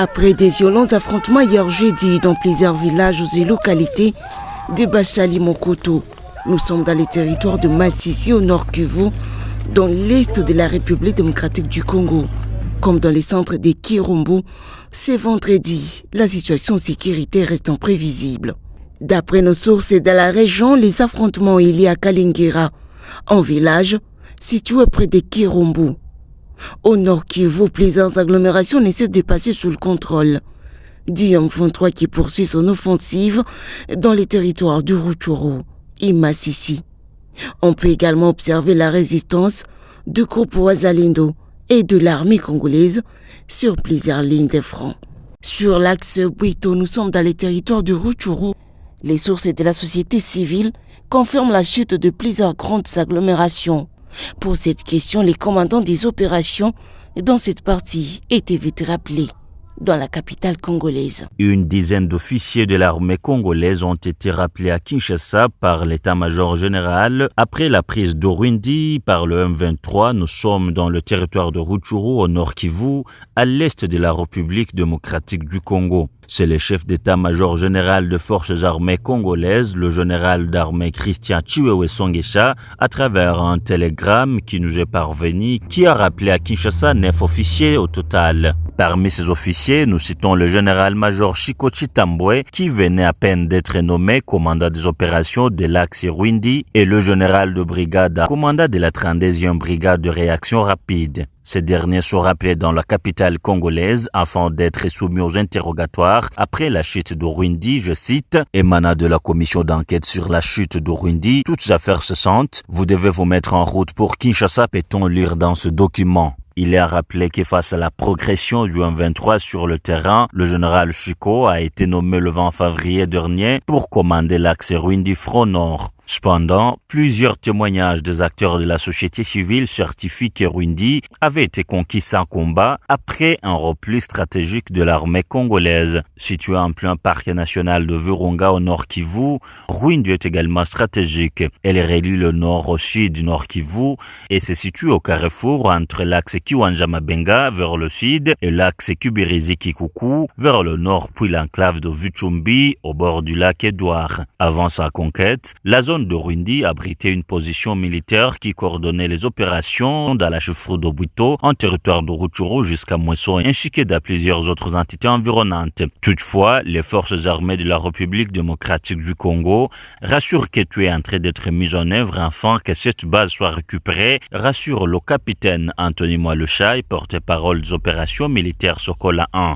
Après des violents affrontements hier jeudi dans plusieurs villages et localités de Bachali-Mokoto, nous sommes dans les territoires de Masisi au nord Kivu, dans l'est de la République démocratique du Congo. Comme dans les centres de Kirumbu, c'est vendredi, la situation sécuritaire reste imprévisible. D'après nos sources dans la région, les affrontements ont eu lieu à Kalingira, un village situé près de Kirumbu. Au nord Kivu, plusieurs agglomérations ne cessent de passer sous le contrôle du M23 qui poursuit son offensive dans les territoires du Rutshuru et Masisi. On peut également observer la résistance du groupe Wazalendo et de l'armée congolaise sur plusieurs lignes de front. Sur l'axe Bwito, nous sommes dans les territoires du Rutshuru. Les sources de la société civile confirment la chute de plusieurs grandes agglomérations. Pour cette question, les commandants des opérations dans cette partie étaient vite rappelés dans la capitale congolaise. Une dizaine d'officiers de l'armée congolaise ont été rappelés à Kinshasa par l'état-major général après la prise d'Orwindi par le M23. Nous sommes dans le territoire de Rutshuru au nord Kivu, à l'est de la République démocratique du Congo. C'est le chef d'état-major général de forces armées congolaises, le général d'armée Christian Chiwewe Songesha, à travers un télégramme qui nous est parvenu, qui a rappelé à Kinshasa 9 officiers au total. Parmi ces officiers, nous citons le général-major Chiko Chitambwe, qui venait à peine d'être nommé commandant des opérations de l'axe Rwindi, et le général de brigade, commandant de la 32e brigade de réaction rapide. Ces derniers sont rappelés dans la capitale congolaise afin d'être soumis aux interrogatoires après la chute d'Orwindi, je cite, émanant de la commission d'enquête sur la chute d'Orwindi, toutes affaires cessantes, vous devez vous mettre en route pour Kinshasa, peut-on lire dans ce document. Il est rappelé que face à la progression du M23 sur le terrain, le général Chiko a été nommé le 20 février dernier pour commander l'axe Rwindi Front Nord. Cependant, plusieurs témoignages des acteurs de la société civile certifient que Rwindi avait été conquis sans combat après un repli stratégique de l'armée congolaise. Situé en plein parc national de Virunga au nord Kivu, Rwindi est également stratégique. Elle relie le nord au sud du nord Kivu et se situe au carrefour entre l'axe Kiwanja-Mabenga vers le sud et l'axe Kibirizi-Kikuku vers le nord, puis l'enclave de Vuchumbi au bord du lac Édouard. Avant sa conquête, la zone de Rwindi abritait une position militaire qui coordonnait les opérations dans la chefferie de Bwito, en territoire de Rutshuru jusqu'à Mweso, ainsi que dans plusieurs autres entités environnantes. Toutefois, les forces armées de la République démocratique du Congo rassurent que tout est en train d'être mis en œuvre afin que cette base soit récupérée, rassure le capitaine Anthony Moaluchai, porte-parole des opérations militaires Sokola 1.